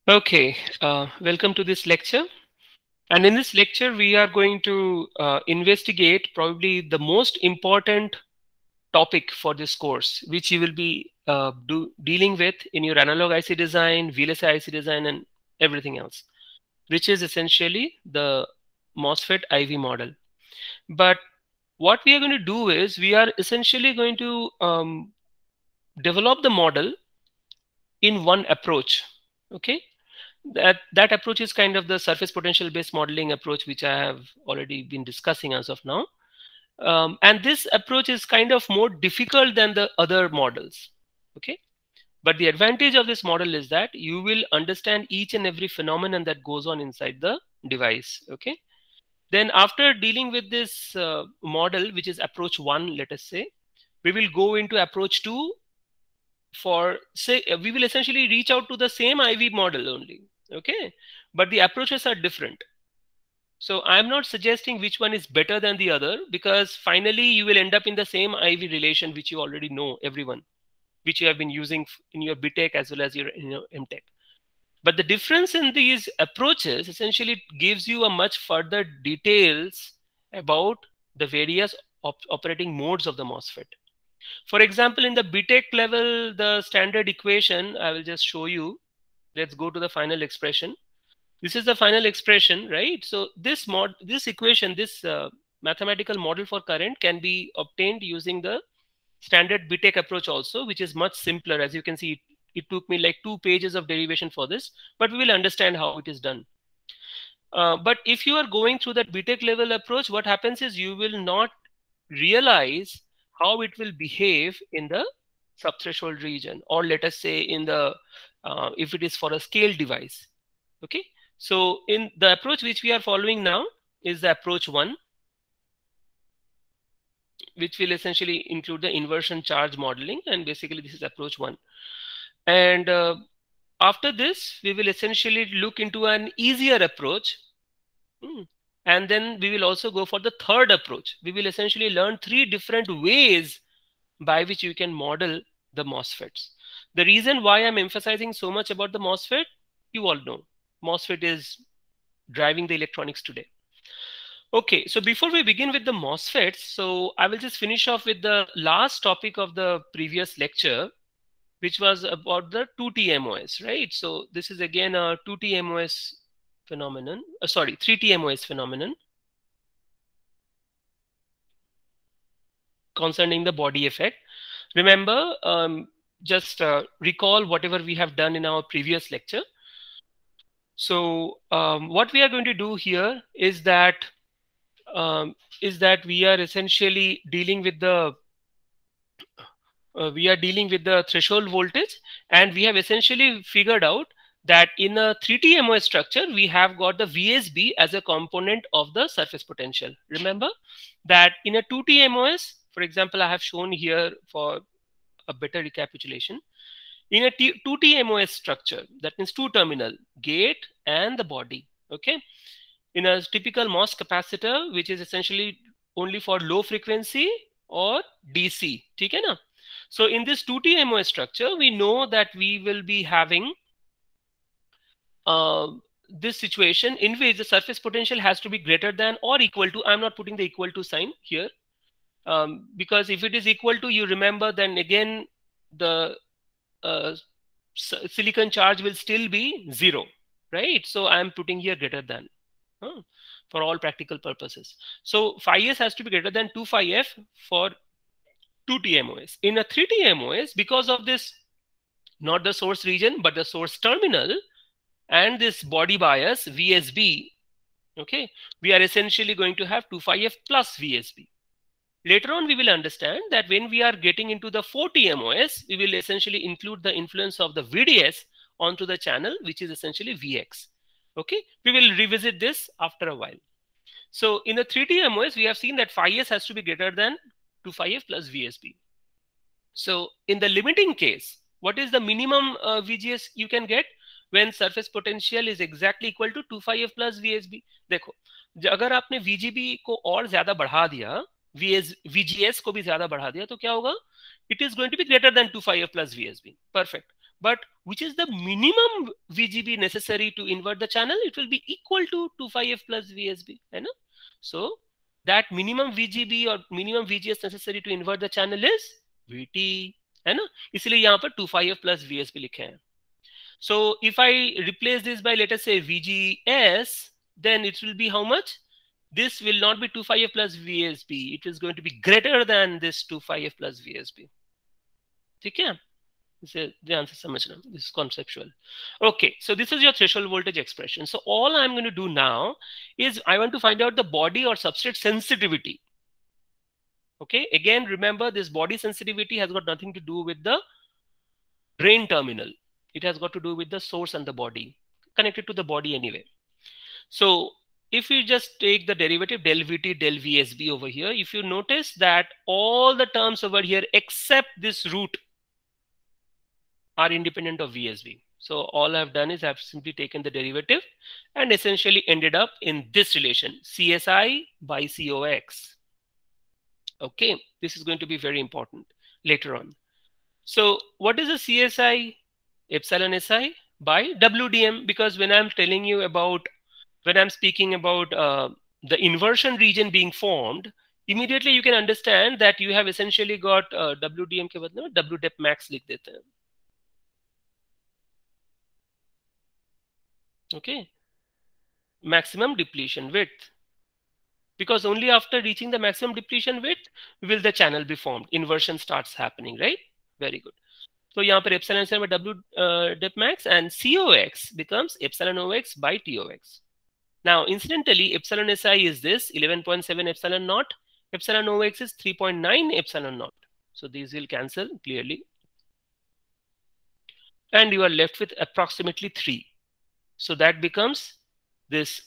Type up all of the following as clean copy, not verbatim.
Okay, welcome to this lecture. And in this lecture, we are going to investigate probably the most important topic for this course, which you will be dealing with in your analog IC design, VLSI IC design, and everything else, which is essentially the MOSFET IV model. But what we are going to do is we are essentially going to develop the model in one approach. Okay, that approach is kind of the surface potential based modeling approach, which I have already been discussing as of now. And this approach is kind of more difficult than the other models. Okay, but the advantage of this model is that you will understand each and every phenomenon that goes on inside the device. Okay, then after dealing with this model, which is approach 1, let us say, we will go into approach 2. For say we will essentially reach out to the same IV model only. Okay, but the approaches are different. So I'm not suggesting which one is better than the other, because finally you will end up in the same IV relation, which you already know, everyone, which you have been using in your BTech as well as your MTech. But the difference in these approaches essentially gives you a much further details about the various operating modes of the MOSFET. For example, in the BTech level, the standard equation, I will just show you. Let's go to the final expression. This is the final expression, right? So this equation, this mathematical model for current can be obtained using the standard BTech approach also, which is much simpler. As you can see, it took me like 2 pages of derivation for this, but we will understand how it is done. But if you are going through that BTech level approach, what happens is you will not realize how it will behave in the subthreshold region, or let us say in the if it is for a scale device. Okay, so in the approach which we are following now is the approach 1, which will essentially include the inversion charge modeling, and basically this is approach 1. And after this we will essentially look into an easier approach. And then we will also go for the third approach. We will essentially learn 3 different ways by which you can model the MOSFETs. The reason why I'm emphasizing so much about the MOSFET, you all know, MOSFET is driving the electronics today. Okay, so before we begin with the MOSFETs, so I will just finish off with the last topic of the previous lecture, which was about the 2T MOS, right? So this is again a 2T MOS phenomenon, 3T MOS phenomenon concerning the body effect. Remember, just recall whatever we have done in our previous lecture. So what we are going to do here is that we are essentially dealing with the threshold voltage, and we have essentially figured out that in a 3T MOS structure, we have got the VSB as a component of the surface potential. Remember that in a 2T MOS, for example, I have shown here for a better recapitulation. In a 2T MOS structure, that means 2-terminal, gate and the body. Okay. In a typical MOS capacitor, which is essentially only for low frequency or DC. Okay, na? So in this 2T MOS structure, we know that we will be having this situation in which the surface potential has to be greater than or equal to, I'm not putting the equal to sign here, because if it is equal to, you remember, then again the silicon charge will still be 0, right? So I'm putting here greater than for all practical purposes. So phi s has to be greater than 2 phi f for 2T MOS. In a 3T MOS, because of this, not the source region, but the source terminal and this body bias VSB, okay, we are essentially going to have 2 phi f plus VSB. Later on, we will understand that when we are getting into the 4T MOS, we will essentially include the influence of the VDS onto the channel, which is essentially VX. Okay, we will revisit this after a while. So in the 3T MOS, we have seen that phi s has to be greater than 2 phi f plus VSB. So in the limiting case, what is the minimum VGS you can get when surface potential is exactly equal to 2 phi f plus VSB? देखो, अगर आपने VGB को और ज़्यादा बढ़ा दिया, VGS को भी ज़्यादा बढ़ा दिया, तो क्या होगा? It is going to be greater than 2 phi f plus VSB. Perfect. but which is the minimum VGB necessary to invert the channel? It will be equal to 25F plus VSB, है ना? So that minimum VGB or minimum VGS necessary to invert the channel is VT, है ना? इसलिए यहाँ पर 25F plus VSB लिखे हैं. So if I replace this by, let us say, VGS, then it will be how much? This will not be 25F plus VSB. It is going to be greater than this 25F plus VSB. ठीक है? The answer समझना. This is conceptual. Okay, so this is your threshold voltage expression. So all I'm going to do now is I want to find out the body or substrate sensitivity. Okay, again, remember this body sensitivity has got nothing to do with the drain terminal. It has got to do with the source and the body, connected to the body anyway. So if you just take the derivative del VT del VSB over here, if you notice that all the terms over here except this root are independent of VSB. So all I've done is I've simply taken the derivative and essentially ended up in this relation, CSI by COX. Okay, this is going to be very important later on. So what is the CSI? Epsilon SI by WDM, because when I'm telling you about, when I'm speaking about the inversion region being formed, immediately you can understand that you have essentially got WDM के बदले में W depth max लिख देते हैं. Okay, maximum depletion width, because only after reaching the maximum depletion width will the channel be formed. Inversion starts happening, right? Very good. So यहाँ पर epsilon SI by W depth max and COX becomes epsilon OX by TOX. Now, incidentally, epsilon SI is this 11.7 epsilon naught. Epsilon OX is 3.9 epsilon naught. So these will cancel clearly. And you are left with approximately 3. So that becomes this,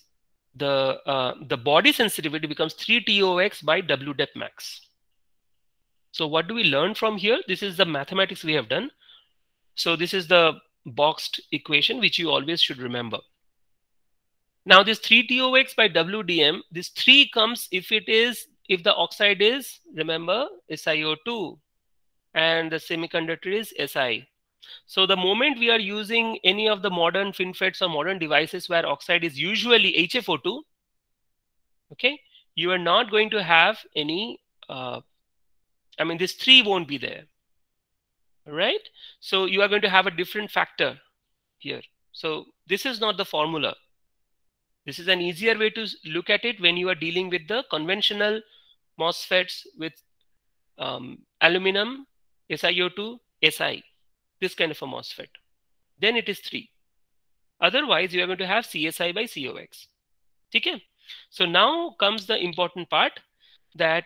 the body sensitivity becomes 3 TOX by W depth max. So what do we learn from here? This is the mathematics we have done. So this is the boxed equation, which you always should remember. Now this 3 TOX by WDM, this 3 comes if the oxide is, remember, SiO2 and the semiconductor is Si. So the moment we are using any of the modern FinFETs or modern devices where oxide is usually HFO2, okay, you are not going to have any, I mean, this 3 won't be there, right? So you are going to have a different factor here. So this is not the formula. This is an easier way to look at it when you are dealing with the conventional MOSFETs with aluminum, SiO2, Si, this kind of a MOSFET. Then it is 3. Otherwise, you are going to have CSI by COX. Okay? So now comes the important part, that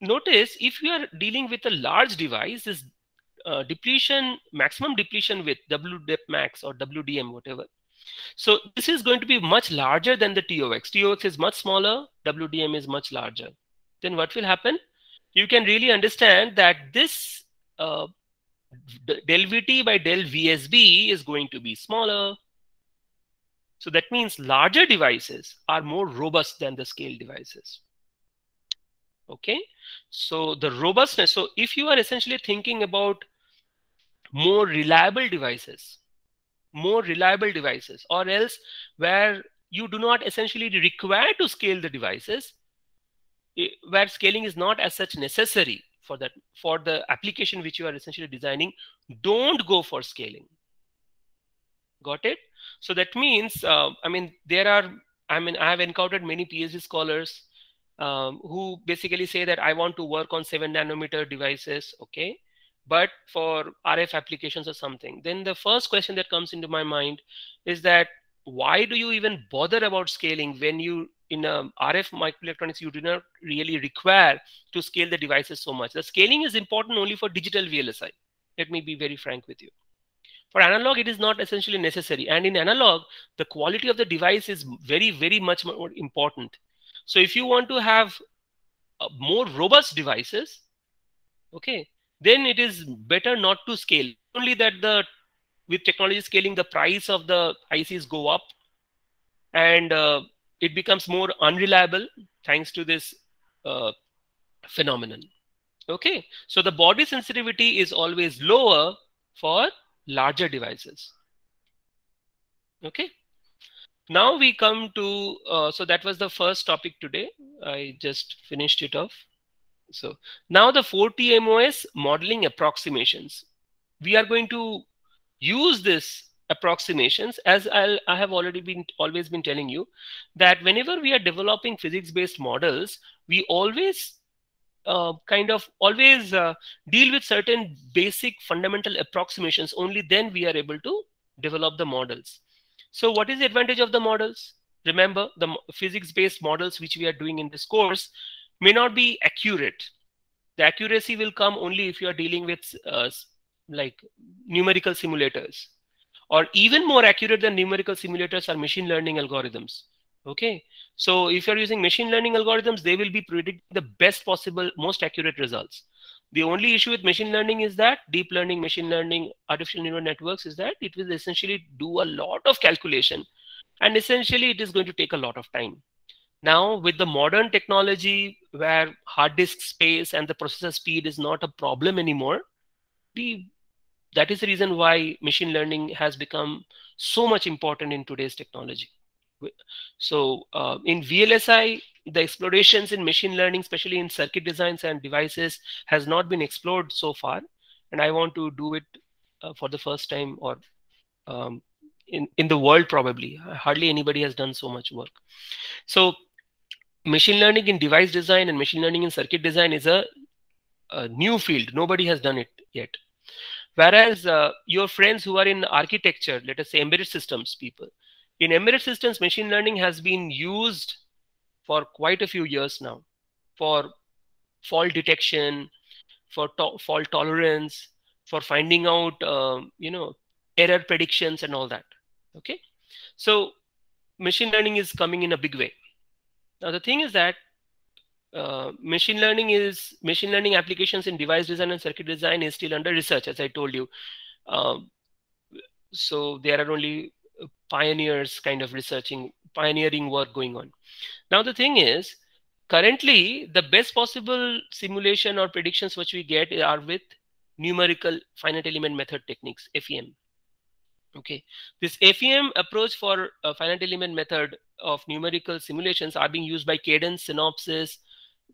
notice if you are dealing with a large device, this depletion, maximum depletion width, W depth max or WDM, whatever. So this is going to be much larger than the TOX. TOX is much smaller, WDM is much larger. Then what will happen? You can really understand that this del VT by del VSB is going to be smaller. So that means larger devices are more robust than the scale devices. Okay, so the robustness. So if you are essentially thinking about more reliable devices, or else where you do not essentially require to scale the devices, where scaling is not as such necessary for that, for the application which you are essentially designing, don't go for scaling. Got it? So that means, I mean, I have encountered many PhD scholars who basically say that I want to work on 7 nanometer devices, okay, but for RF applications or something. Then the first question that comes into my mind is that why do you even bother about scaling when you, in RF microelectronics, you do not really require to scale the devices so much. The scaling is important only for digital VLSI. Let me be very frank with you. For analog, it is not essentially necessary. And in analog, the quality of the device is very, very much more important. So if you want to have more robust devices, okay, then it is better not to scale. Only that with technology scaling, the price of the ICs go up and it becomes more unreliable thanks to this phenomenon. Okay, so the body sensitivity is always lower for larger devices. Okay. Now we come to, so that was the first topic today. I just finished it off. So now the 4T MOS modeling approximations. We are going to use this approximations as I have always been telling you that whenever we are developing physics-based models, we always deal with certain basic fundamental approximations. Only then we are able to develop the models. So what is the advantage of the models? Remember, the physics-based models which we are doing in this course may not be accurate. The accuracy will come only if you are dealing with like numerical simulators, or even more accurate than numerical simulators are machine learning algorithms. Okay, so if you're using machine learning algorithms, they will be predicting the best possible, most accurate results. The only issue with machine learning is that deep learning, machine learning, artificial neural networks is that it will essentially do a lot of calculation, and essentially it is going to take a lot of time. Now, with the modern technology where hard disk space and the processor speed is not a problem anymore, that is the reason why machine learning has become so much important in today's technology. So in VLSI, the explorations in machine learning, especially in circuit designs and devices, has not been explored so far. And I want to do it for the first time, or in the world probably. Hardly anybody has done so much work. So machine learning in device design and machine learning in circuit design is a new field. Nobody has done it yet. Whereas your friends who are in architecture, let us say embedded systems people, in embedded systems, machine learning has been used for quite a few years now for fault detection, for fault tolerance, for finding out, error predictions and all that. Okay. So machine learning is coming in a big way. Now, the thing is that machine learning applications in device design and circuit design is still under research, as I told you. So there are only pioneers kind of pioneering work going on. Now, the thing is, currently, the best possible simulation or predictions which we get are with numerical finite element method techniques, FEM. Okay, this FEM approach for finite element method of numerical simulations are being used by Cadence, Synopsys,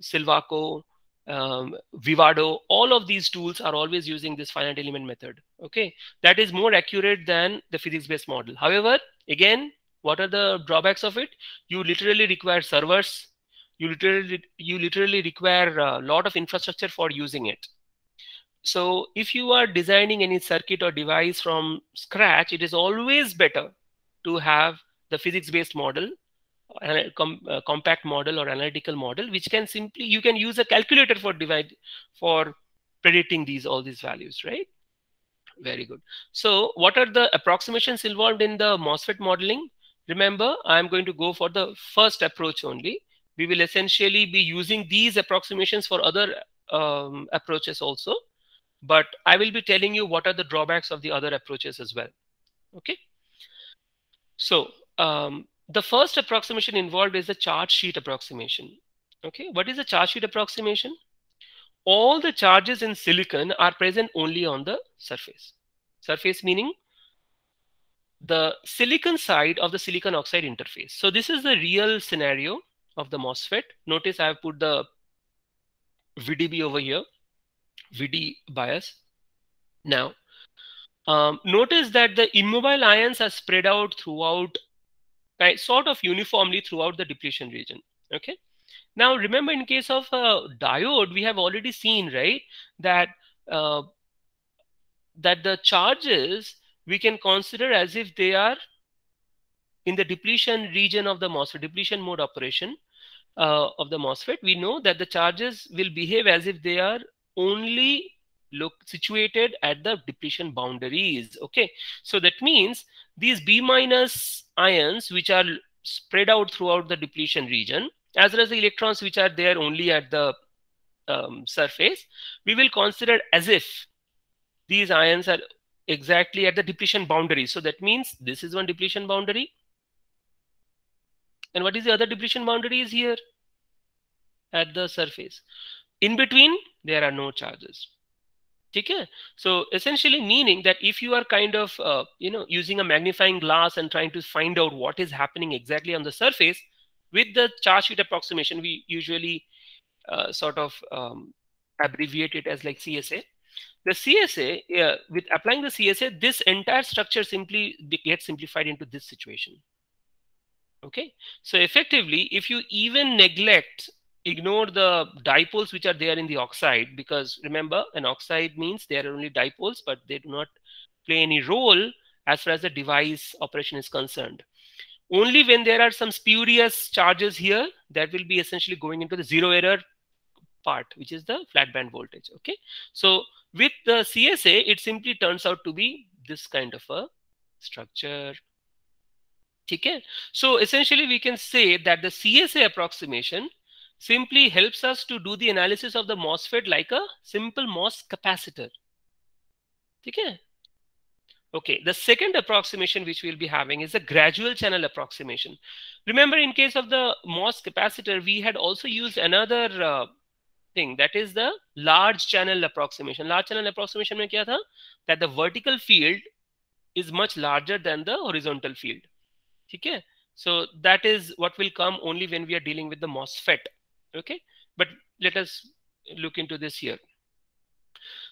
Silvaco, Vivado. All of these tools are always using this finite element method. Okay, that is more accurate than the physics-based model. However, again, what are the drawbacks of it? You literally require servers. You literally require a lot of infrastructure for using it. So if you are designing any circuit or device from scratch, it is always better to have the physics-based model, compact model or analytical model, which can you can use a calculator for predicting all these values, right? Very good. So what are the approximations involved in the MOSFET modeling? Remember, I'm going to go for the first approach only. We will essentially be using these approximations for other approaches also, but I will be telling you what are the drawbacks of the other approaches as well. Okay. So the first approximation involved is the charge sheet approximation. Okay. What is a charge sheet approximation? All the charges in silicon are present only on the surface. Surface meaning the silicon side of the silicon oxide interface. So this is the real scenario of the MOSFET. Notice I have put the VDB over here, VD bias. Now, notice that the immobile ions are spread out throughout, sort of uniformly throughout the depletion region. Okay. Now, remember, in case of a diode, we have already seen, right, that that the charges we can consider as if they are in the depletion region of the MOSFET, depletion mode operation of the MOSFET. We know that the charges will behave as if they are only situated at the depletion boundaries. Okay, so that means these B minus ions, which are spread out throughout the depletion region, as well as the electrons which are there only at the surface, we will consider as if these ions are exactly at the depletion boundary. So that means this is one depletion boundary. And what is the other depletion boundary is here at the surface. In between, there are no charges. Okay, so essentially meaning that if you are kind of using a magnifying glass and trying to find out what is happening exactly on the surface, with the charge sheet approximation, we usually sort of abbreviate it as like CSA. The CSA, with applying the CSA, this entire structure simply gets simplified into this situation. Okay, so effectively, if you even ignore the dipoles which are there in the oxide, because remember, an oxide means there are only dipoles, but they do not play any role as far as the device operation is concerned. Only when there are some spurious charges here, that will be essentially going into the zero error part, which is the flat band voltage. Okay, so with the CSA, it simply turns out to be this kind of a structure. Okay, so essentially we can say that the CSA approximation simply helps us to do the analysis of the MOSFET like a simple MOS capacitor. Okay. Okay, the second approximation which we'll be having is the gradual channel approximation. Remember, in case of the MOS capacitor, we had also used another thing, that is the large channel approximation. Large channel approximation mein kya tha? That the vertical field is much larger than the horizontal field. Okay, so that is what will come only when we are dealing with the MOSFET. Okay, but let us look into this here.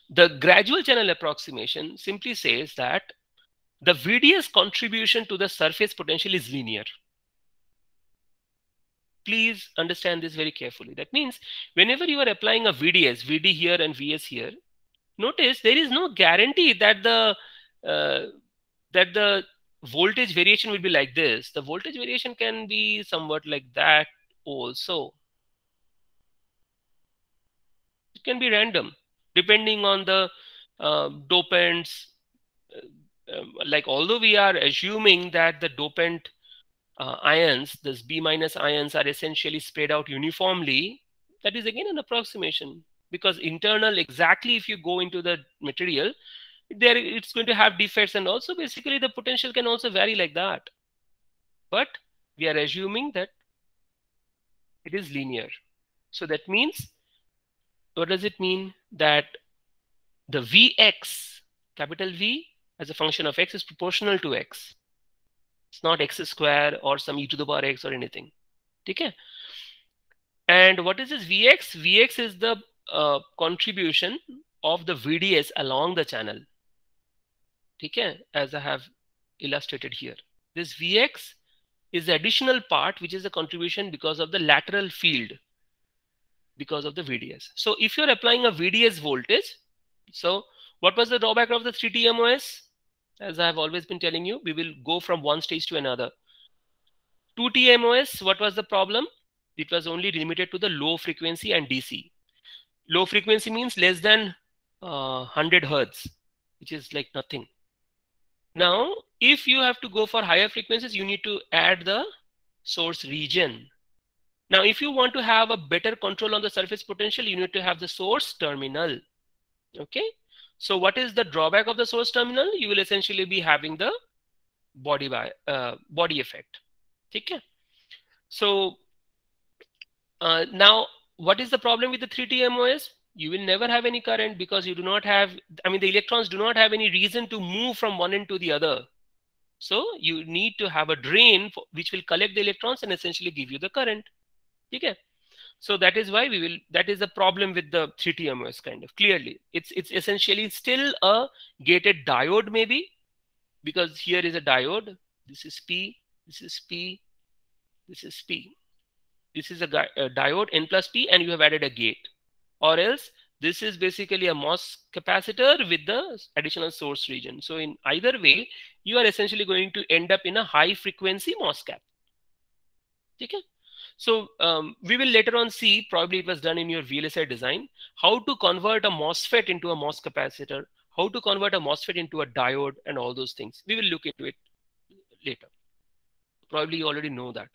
The gradual channel approximation simply says that the VDS contribution to the surface potential is linear. Please understand this very carefully. That means whenever you are applying a VDS, VD here and VS here, notice there is no guarantee that the voltage variation will be like this. The voltage variation can be somewhat like that also. It can be random depending on the dopants. Like, although we are assuming that the dopant ions, this B minus ions, are essentially spread out uniformly, that is again an approximation, because internal, exactly if you go into the material, there it's going to have defects, and also basically the potential can also vary like that. But we are assuming that it is linear. So that means, what does it mean? That the Vx, capital V, as a function of x is proportional to x. It's not x square or some e to the power x or anything. Okay. And what is this Vx? Vx is the contribution of the VDS along the channel. Okay, as I have illustrated here. This Vx is the additional part, which is a contribution because of the lateral field, because of the VDS. So if you're applying a VDS voltage, so what was the drawback of the 3T MOS? As I have always been telling you, we will go from one stage to another. 2T MOS, what was the problem? It was only limited to the low frequency and DC. Low frequency means less than 100 Hertz, which is like nothing. Now, if you have to go for higher frequencies, you need to add the source region. Now, if you want to have a better control on the surface potential, you need to have the source terminal. Okay. So what is the drawback of the source terminal? You will essentially be having the body effect. Okay. So now, what is the problem with the 3T MOS? You will never have any current because you do not have, I mean, the electrons do not have any reason to move from one end to the other. So you need to have a drain which will collect the electrons and essentially give you the current. Okay. So that is why that is the problem with the 3T MOS kind of. Clearly, it's essentially still a gated diode maybe, because here is a diode. This is P, this is P, this is P. This is a diode N plus P, and you have added a gate. Or else this is basically a MOS capacitor with the additional source region. So in either way, you are essentially going to end up in a high frequency MOSFET. Okay. So we will later on see, probably it was done in your VLSI design, how to convert a MOSFET into a MOS capacitor, how to convert a MOSFET into a diode, and all those things. We will look into it later. Probably you already know that.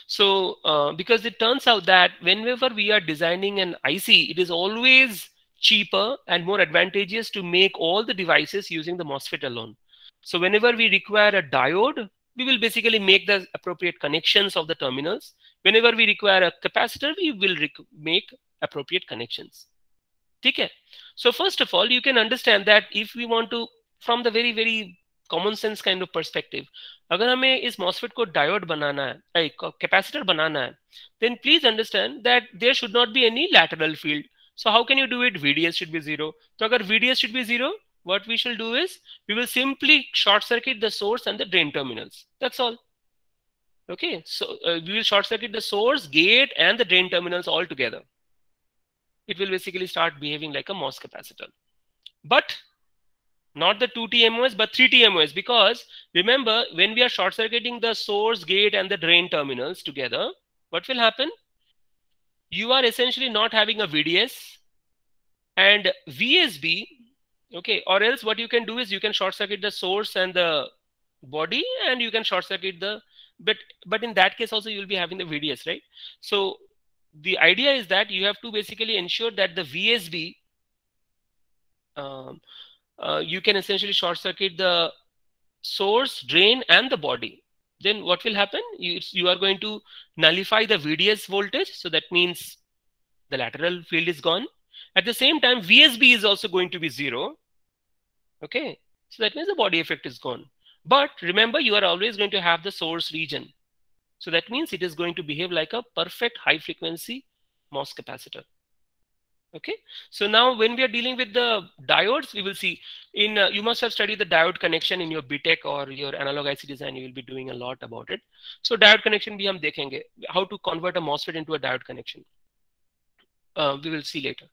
So because it turns out that whenever we are designing an IC, it is always cheaper and more advantageous to make all the devices using the MOSFET alone. So whenever we require a diode, we will basically make the appropriate connections of the terminals. Whenever we require a capacitor, we will make appropriate connections. ठीक है. So first of all, you can understand that if we want to, from the very very common sense kind of perspective, अगर हमें इस MOSFET को diode बनाना है, capacitor बनाना है, then please understand that there should not be any lateral field. So how can you do it? VDS should be 0. So अगर VDS should be 0, what we shall do is we will simply short circuit the source and the drain terminals. That's all. Okay, so we will short circuit the source, gate, and the drain terminals all together. It will basically start behaving like a MOS capacitor. But not the 2T MOS, but 3T MOS, because remember, when we are short circuiting the source, gate, and the drain terminals together, what will happen? You are essentially not having a VDS and VSB, okay, or else what you can do is you can short circuit the source and the body, and you can short circuit the, but in that case also you will be having the VDS, right? So the idea is that you have to basically ensure that the VSB, you can essentially short circuit the source, drain, and the body. Then what will happen? You are going to nullify the VDS voltage. So that means the lateral field is gone. At the same time, VSB is also going to be 0. Okay. So that means the body effect is gone. But remember, you are always going to have the source region. So that means it is going to behave like a perfect high frequency MOS capacitor. Okay, so now when we are dealing with the diodes, we will see in you must have studied the diode connection in your BTech or your analog IC design. You will be doing a lot about it. So diode connection bhi hum dekhenge, how to convert a MOSFET into a diode connection. We will see later.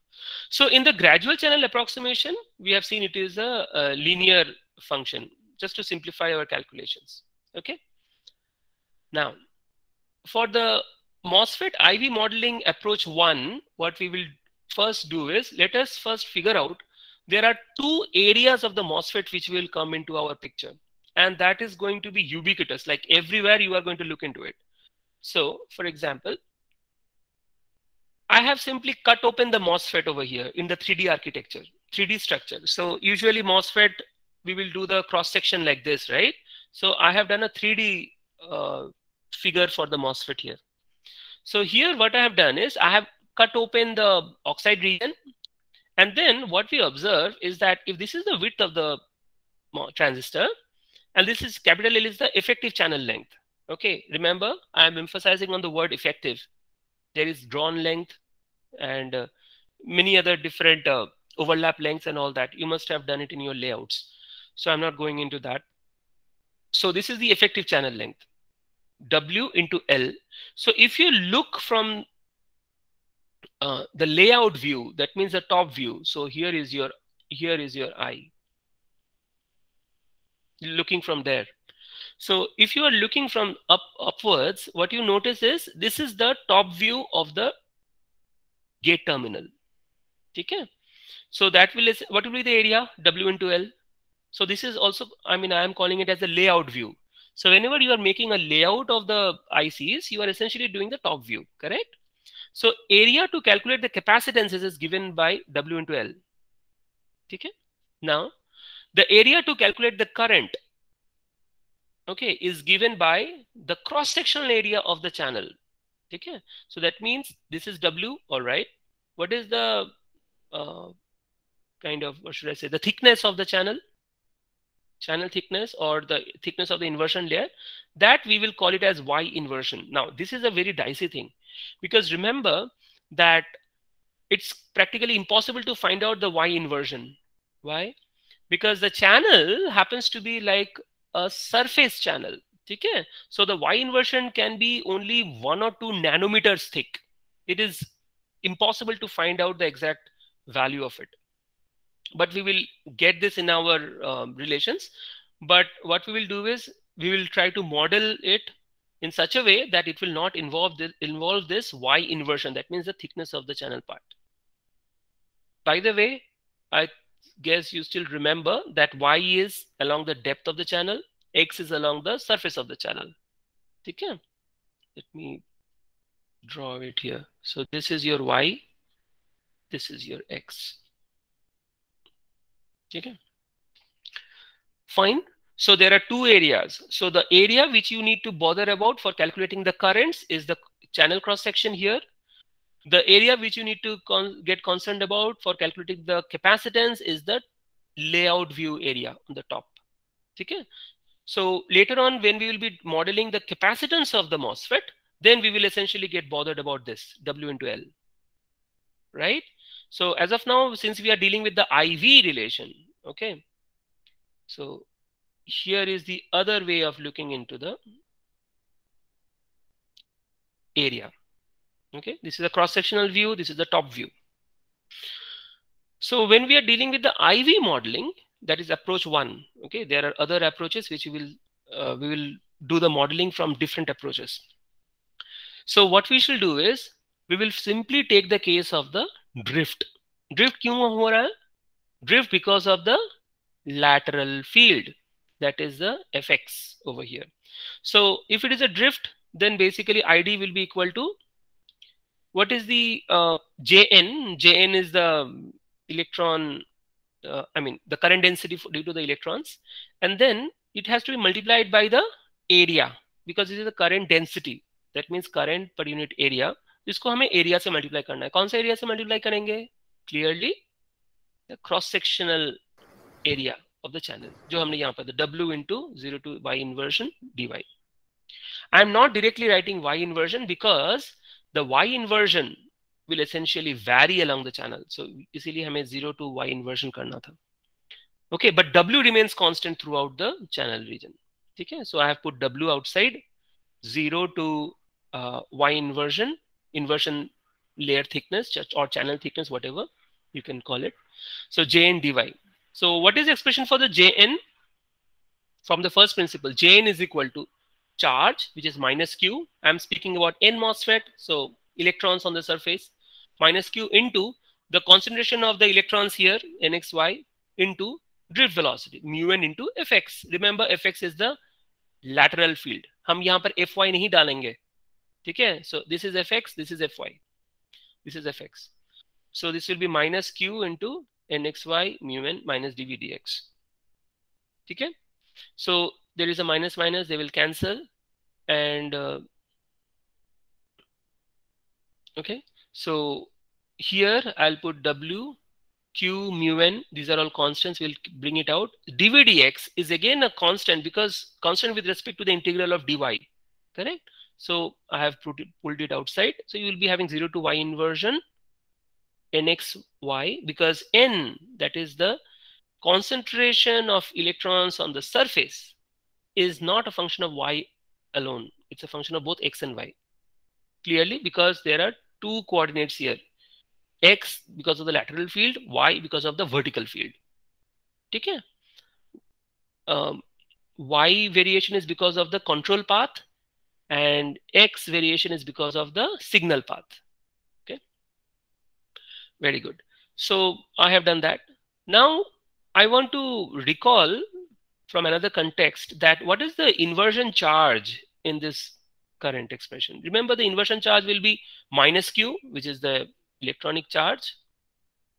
So in the gradual channel approximation, we have seen it is a linear function, just to simplify our calculations. Okay. Now, for the MOSFET IV modeling approach 1, what we will first do is, let us first figure out there are two areas of the MOSFET which will come into our picture, and that is going to be ubiquitous, like everywhere you are going to look into it. So for example, I have simply cut open the MOSFET over here in the 3D architecture, 3D structure. So usually MOSFET, we will do the cross section like this, right? So I have done a 3D figure for the MOSFET here. So here what I have done is I have cut open the oxide region, and then what we observe is that if this is the width of the transistor and this is capital L is the effective channel length. Okay, remember I am emphasizing on the word effective. There is drawn length and many other different overlap lengths and all that. You must have done it in your layouts, so I'm not going into that. So this is the effective channel length, W into L. So if you look from the layout view, that means the top view. So here is your eye, looking from there. So if you are looking from upwards, what you notice is this is the top view of the gate terminal. Okay. So that will, what will be the area? W into L. So this is also, I mean, I am calling it as a layout view. So whenever you are making a layout of the ICs, you are essentially doing the top view, correct? So area to calculate the capacitances is given by W into L. Okay. Now, the area to calculate the current, okay, is given by the cross-sectional area of the channel. Okay. So that means this is W, all right. What is the kind of, what should I say, the thickness of the channel thickness, or the thickness of the inversion layer, that we will call it as Y inversion. Now, this is a very dicey thing, because remember that it's practically impossible to find out the Y inversion. Why? Because the channel happens to be like a surface channel. Okay? So the Y inversion can be only 1 or 2 nanometers thick. It is impossible to find out the exact value of it. But we will get this in our relations. But what we will do is we will try to model it in such a way that it will not involve this Y inversion. That means the thickness of the channel part. By the way, I guess you still remember that Y is along the depth of the channel, X is along the surface of the channel. Okay? Let me draw it here. So this is your Y, this is your X. Okay. Fine. So there are two areas. So the area which you need to bother about for calculating the currents is the channel cross section here. The area which you need to get concerned about for calculating the capacitance is the layout view area on the top. Okay? So later on, when we will be modeling the capacitance of the MOSFET, then we will essentially get bothered about this W into L, right? So as of now, since we are dealing with the IV relation, okay, so here is the other way of looking into the area. Okay, this is a cross-sectional view, this is the top view. So when we are dealing with the IV modeling, that is approach 1. Okay, there are other approaches which we will do the modeling from different approaches. So what we shall do is we will simply take the case of the drift. Drift क्यों हो रहा है? Drift because of the lateral field, that is the Fx over here. So if it is a drift, then basically ID will be equal to, what is the Jn? Jn is the electron, the current density due to the electrons, and then it has to be multiplied by the area because this is the current density. That means current per unit area. इसको हमें area से multiply करना है. कौन सा area से multiply करेंगे? Clearly, the cross-sectional area of the channel. जो हमने यहाँ पर the W into 0 to Y inversion dy. I am not directly writing Y inversion because the Y inversion will essentially vary along the channel. So इसीलिए हमें 0 to Y inversion करना था. Okay, but W remains constant throughout the channel region. Okay, so I have put W outside, 0 to Y inversion layer thickness or channel thickness, whatever you can call it. So Jn dy. So what is the expression for the Jn? From the first principle, Jn is equal to charge, which is minus Q. I'm speaking about N MOSFET, so electrons on the surface, minus Q into the concentration of the electrons here, NXY, into drift velocity, mu n into Fx. Remember, Fx is the lateral field. हम यहाँ पर Fy नहीं डालेंगे, ठीक है? So this is Fx, this is Fy, this is Fx. So this will be minus Q into NXY mu n minus dV dx. Okay, so there is a minus minus, they will cancel, and okay, so here I'll put W, Q, mu n, these are all constants, we'll bring it out. dV dx is again a constant because constant with respect to the integral of dy, correct? So I have pulled it outside. So you will be having 0 to Y inversion NXY, because N, that is the concentration of electrons on the surface, is not a function of Y alone. It's a function of both X and Y. Clearly, because there are two coordinates here. X because of the lateral field, Y because of the vertical field. Okay? Y variation is because of the control path, and X variation is because of the signal path. Okay? Very good. So I have done that. Now I want to recall from another context that what is the inversion charge in this current expression. Remember, the inversion charge will be minus Q, which is the electronic charge,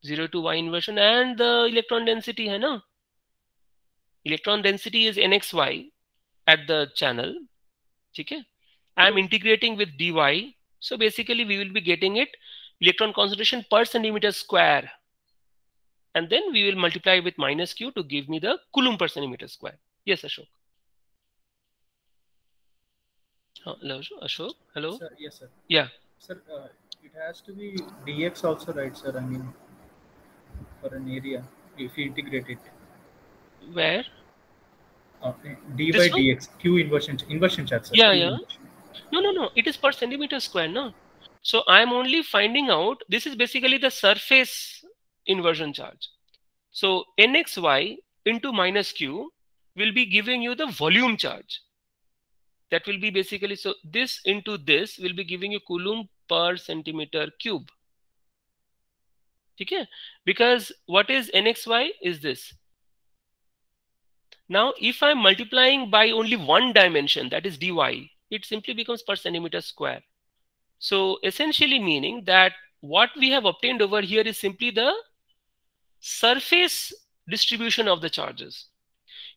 0 to Y inversion, and the electron density, hai na? Electron density is NXY at the channel. Okay? I am integrating with dy. So basically we will be getting it electron concentration per centimeter square. And then we will multiply with minus Q to give me the Coulomb per centimeter square. Yes, Ashok. Hello, Ashok. Hello. Sir, yes, sir. Yeah. Sir, it has to be dx also, right, sir? I mean, for an area, if you integrate it. Where? D by dx, Q inversion charge, sir. Yeah, yeah. No. It is per centimeter square, no? So I'm only finding out, this is basically the surface inversion charge. So NXY into minus Q will be giving you the volume charge. That will be basically, so this into this will be giving you Coulomb per centimeter cube. Okay? Because what is NXY is this. Now, if I'm multiplying by only one dimension, that is dy, it simply becomes per centimeter square. So essentially meaning that what we have obtained over here is simply the surface distribution of the charges.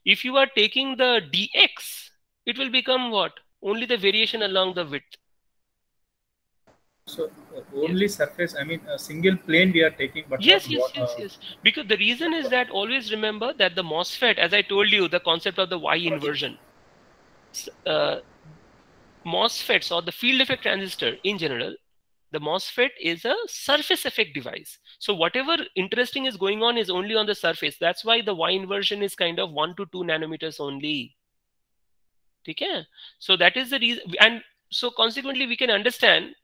If you are taking the dx, it will become what? Only the variation along the width. So only surface, I mean, a single plane we are taking, but Yes, not yes, what. yes, yes. Because the reason is that always remember that the MOSFET, as I told you, the concept of the Y inversion, MOSFETs or the field effect transistor in general, the MOSFET is a surface effect device. So whatever interesting is going on is only on the surface. That's why the Y inversion is kind of 1 to 2 nanometers only. Okay? So that is the reason. And so consequently, we can understand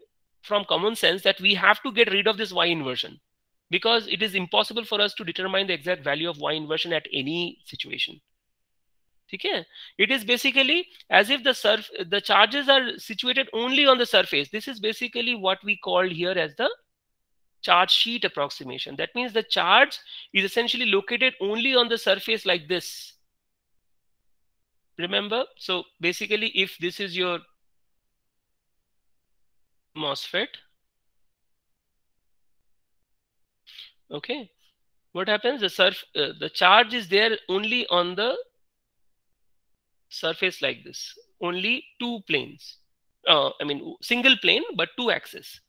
from common sense that we have to get rid of this Y inversion, because it is impossible for us to determine the exact value of Y inversion at any situation. Okay? It is basically as if the charges are situated only on the surface. This is basically what we called here as the charge sheet approximation. That means the charge is essentially located only on the surface like this. Remember? So basically, if this is your MOSFET, okay, what happens? The charge is there only on the surface like this. Only two planes. I mean, single plane, but two axes.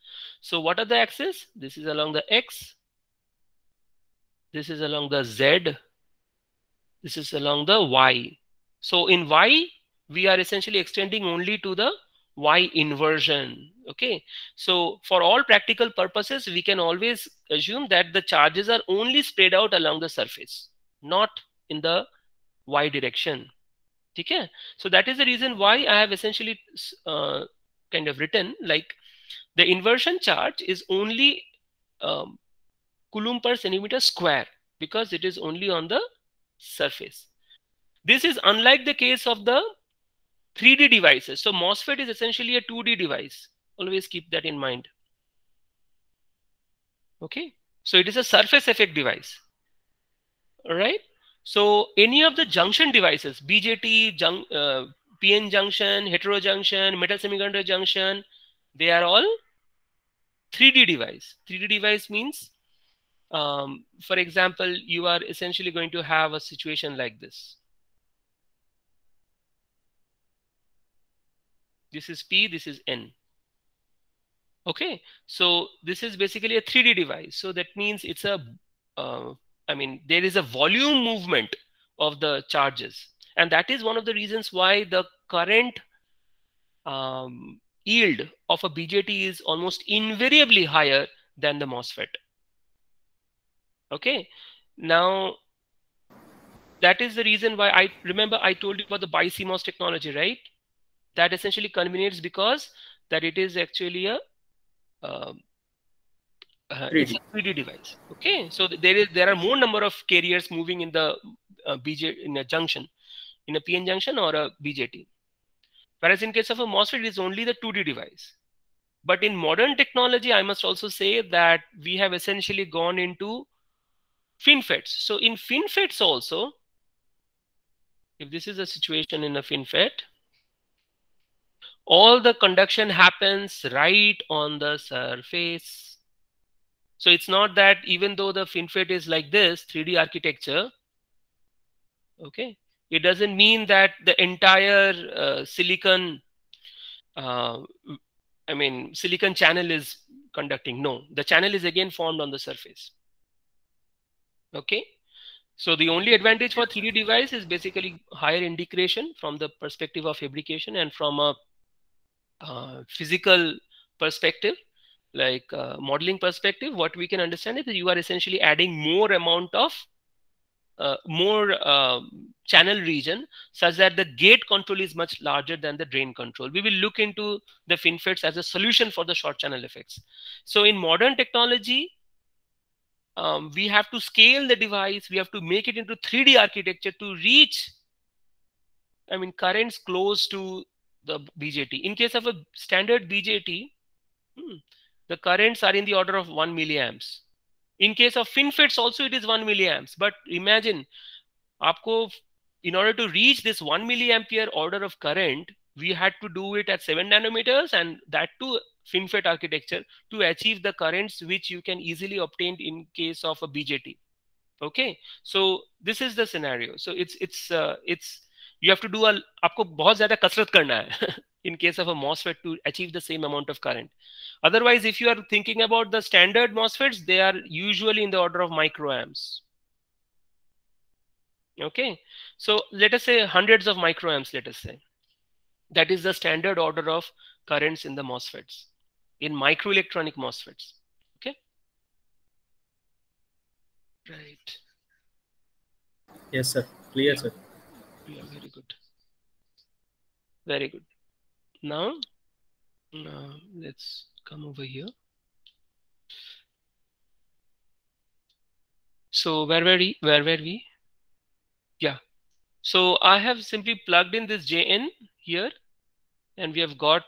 So what are the axes? This is along the X. This is along the Z. This is along the Y. So in Y, we are essentially extending only to the Y inversion. Okay. So for all practical purposes, we can always assume that the charges are only spread out along the surface, not in the Y direction. Okay. So that is the reason why I have essentially kind of written like the inversion charge is only Coulomb per centimeter square, because it is only on the surface. This is unlike the case of the 3D devices. So MOSFET is essentially a 2D device. Always keep that in mind. Okay. So it is a surface effect device. All right. So any of the junction devices, BJT, PN junction, heterojunction, metal semiconductor junction, they are all 3D device. 3D device means, for example, you are essentially going to have a situation like this. This is P, this is N. Okay, so this is basically a 3D device. So that means it's a, I mean, there is a volume movement of the charges. And that is one of the reasons why the current yield of a BJT is almost invariably higher than the MOSFET. Okay, now that is the reason why I remember I told you about the BiCMOS technology, right? That essentially culminates because that it is actually a it's a 3D device. Okay, so there are more number of carriers moving in the in a junction, in a PN junction or a BJT. Whereas in case of a MOSFET, it is only the 2D device. But in modern technology, I must also say that we have essentially gone into FinFETs. So in FinFETs also, if this is a situation in a FinFET, all the conduction happens right on the surface. So it's not that even though the FinFET is like this 3D architecture, okay, it doesn't mean that the entire silicon, I mean, silicon channel is conducting. No, the channel is again formed on the surface. Okay, so the only advantage for 3D device is basically higher integration from the perspective of fabrication, and from a physical perspective, like modeling perspective, what we can understand is that you are essentially adding more amount of channel region, such that the gate control is much larger than the drain control. We will look into the FinFETs as a solution for the short channel effects. So in modern technology, we have to scale the device. We have to make it into 3D architecture to reach, I mean, currents close to the BJT. In case of a standard BJT, the currents are in the order of 1 milliamps. In case of FinFETs also it is 1 milliamps. But imagine, in order to reach this 1 milliampere order of current, we had to do it at 7 nanometers, and that too FinFET architecture, to achieve the currents which you can easily obtain in case of a BJT. Okay, so this is the scenario. So it's you have to do आपको बहुत ज़्यादा कसरत करना है in case of a MOSFET to achieve the same amount of current. Otherwise, if you are thinking about the standard MOSFETs, they are usually in the order of microamps. Okay, so let us say hundreds of microamps, let us say. That is the standard order of currents in the MOSFETs, in microelectronic MOSFETs. Okay. Right. Yes, sir. Clear, Yeah. sir. Yeah, very good. Very good. Now, let's come over here. So where were we? Yeah. So I have simply plugged in this Jn here, and we have got,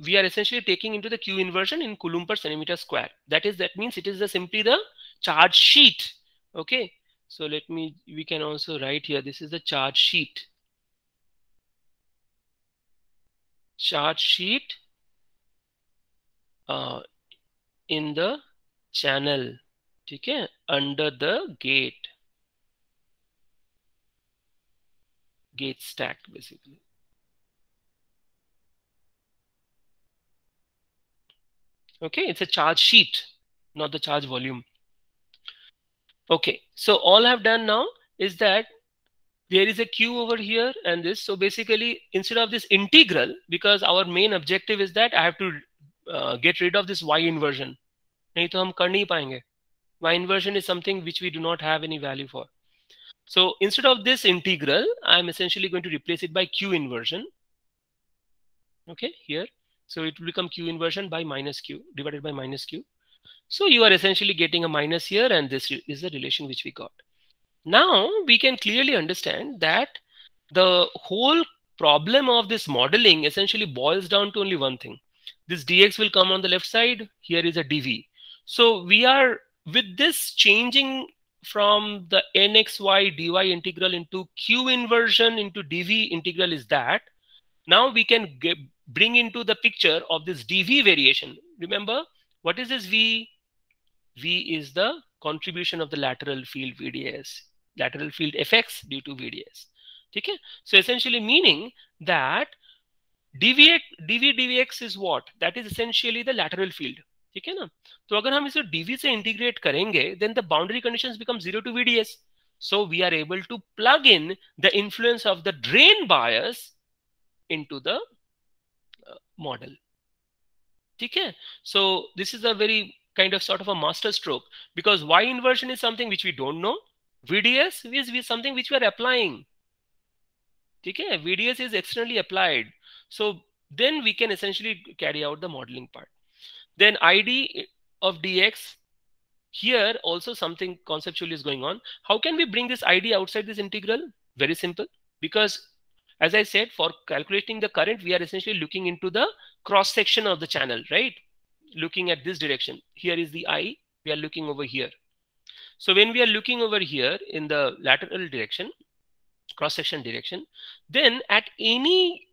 we are essentially taking into the Q inversion in Coulomb per centimeter square. That means it is simply the charge sheet. Okay. So we can also write here, this is the charge sheet. Charge sheet in the channel, okay, under the gate stack basically. Okay, it's a charge sheet, not the charge volume. Okay, so all I've done now is that there is a Q over here and this. So basically, instead of this integral, because our main objective is that I have to get rid of this Y inversion. नहीं तो हम कर नहीं पाएंगे. Y inversion is something which we do not have any value for. So instead of this integral, I'm essentially going to replace it by Q inversion. Okay, here. So it will become Q inversion by minus Q divided by minus Q. So you are essentially getting a minus here, and this is the relation which we got. Now we can clearly understand that the whole problem of this modeling essentially boils down to only one thing. This dx will come on the left side. Here is a dv. So we are, with this changing from the nxy dy integral into q inversion into dv integral, is that now we can bring into the picture of this dv variation. Remember, what is this v? V is the contribution of the lateral field VDS, lateral field effects due to VDS. Okay, so essentially meaning that dvx is what? That is essentially the lateral field. ठीक है ना? तो अगर हम इसे dv से integrate करेंगे, then the boundary conditions become 0 to VDS. So we are able to plug in the influence of the drain bias into the model. Okay, so this is a very kind of sort of a master stroke, because Y inversion is something which we don't know. VDS is something which we are applying. Okay, VDS is externally applied. So then we can essentially carry out the modeling part. Then ID of dx, here also something conceptually is going on. How can we bring this ID outside this integral? Very simple, because as I said, for calculating the current, we are essentially looking into the cross section of the channel, right? Looking at this direction. Here is the I, we are looking over here. So when we are looking over here in the lateral direction, cross section direction, then at any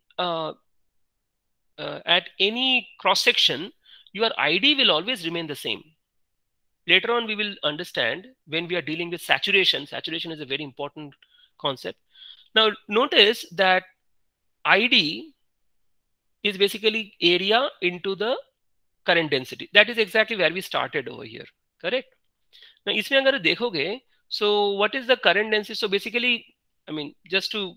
cross section, your ID will always remain the same. Later on, we will understand when we are dealing with saturation. Saturation is a very important concept. Now notice that ID is basically area into the current density. That is exactly where we started over here, correct? Now इसमें अगर देखोगे, so what is the current density? So basically, I mean, just to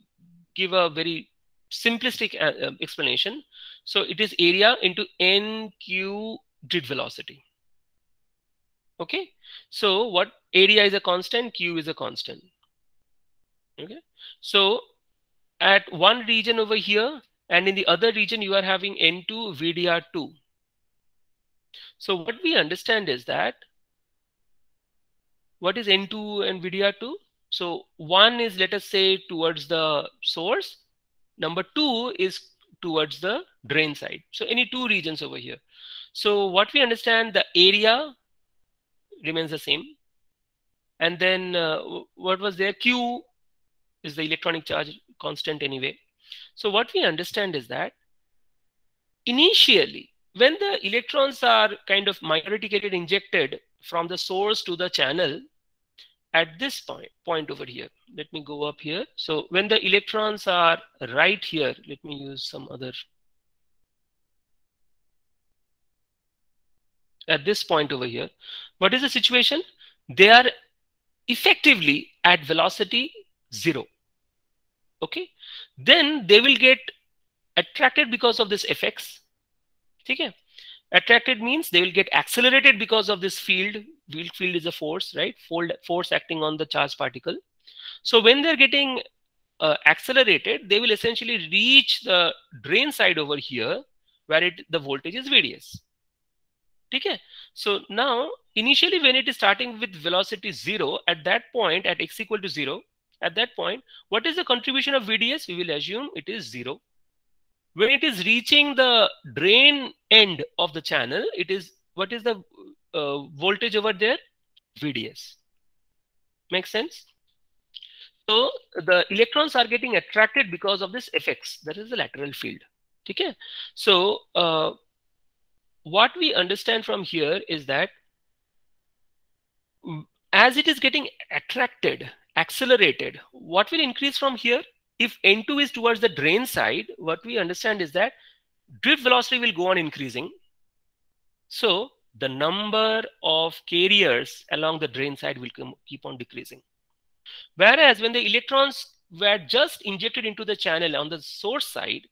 give a very simplistic explanation, so it is area into nq grid velocity. Okay, so what area is a constant, q is a constant. Okay, so at one region over here and in the other region you are having N2 VDR2. So what we understand is that, what is N2 and VDR2? So one is, let us say, towards the source. Number two is towards the drain side. So any two regions over here. So what we understand, the area remains the same. And then what was there? Q is the electronic charge constant anyway. So what we understand is that initially, when the electrons are kind of minority carrier injected from the source to the channel, at this point over here, let me go up here. So when the electrons are right here, let me use some other at this point over here, what is the situation? They are effectively at velocity 0. Okay, then they will get attracted because of this fx. Okay, attracted means they will get accelerated because of this field. Field is a force, right? Force acting on the charged particle. So when they're getting accelerated, they will essentially reach the drain side over here, where the voltage is VDS. Okay, so now initially when it is starting with velocity 0, at that point, at x equal to 0, at that point, what is the contribution of VDS? We will assume it is 0. When it is reaching the drain end of the channel, it is, what is the voltage over there? VDS. Makes sense? So the electrons are getting attracted because of this fx, that is the lateral field. Okay, so what we understand from here is that as it is getting attracted, accelerated, what will increase from here? If N2 is towards the drain side, what we understand is that drift velocity will go on increasing. So the number of carriers along the drain side will keep on decreasing. Whereas when the electrons were just injected into the channel on the source side,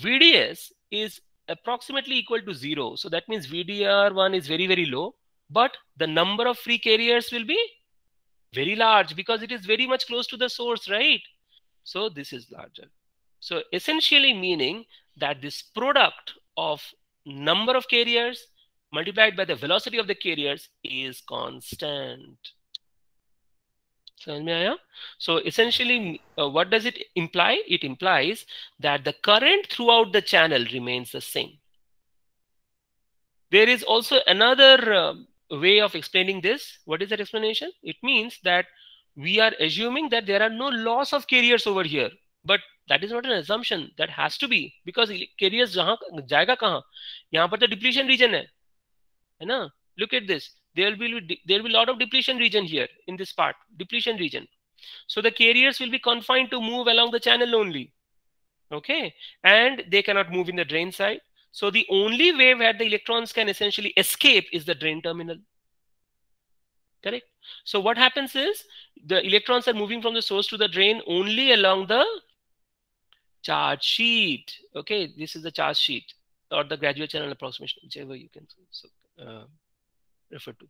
VDS is approximately equal to 0. So that means VDR1 is very, very low, but the number of free carriers will be very large because it is very much close to the source, right? So this is larger. So essentially meaning that this product of number of carriers multiplied by the velocity of the carriers is constant. So essentially, what does it imply? It implies that the current throughout the channel remains the same. There is also another way of explaining this. What is that explanation? It means that we are assuming that there are no loss of carriers over here, but that is not an assumption. That has to be, because carriers jahan jayega kahan? Yahan par to depletion region hai na? Look at this. There will be a lot of depletion region here in this part, depletion region. So the carriers will be confined to move along the channel only. Okay, and they cannot move in the drain side. So the only way where the electrons can essentially escape is the drain terminal. Correct? So what happens is the electrons are moving from the source to the drain only along the charge sheet. Okay, this is the charge sheet or the graduate channel approximation, whichever you can refer to.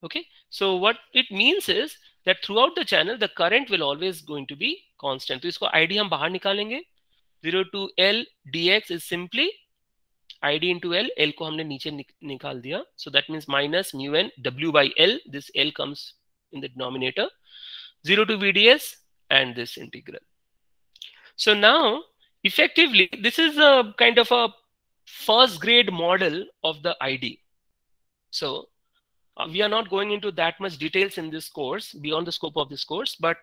Okay, so what it means is that throughout the channel the current will always going to be constant. So isko ID hum bahar nikalenge. 0 to L dx is simply ID into L. L ko humne niche nikal diya. So that means minus mu n W by L. This L comes in the denominator. 0 to VDS and this integral. So now effectively this is a kind of a first grade model of the ID. So we are not going into that much details in this course beyond the scope of this course, but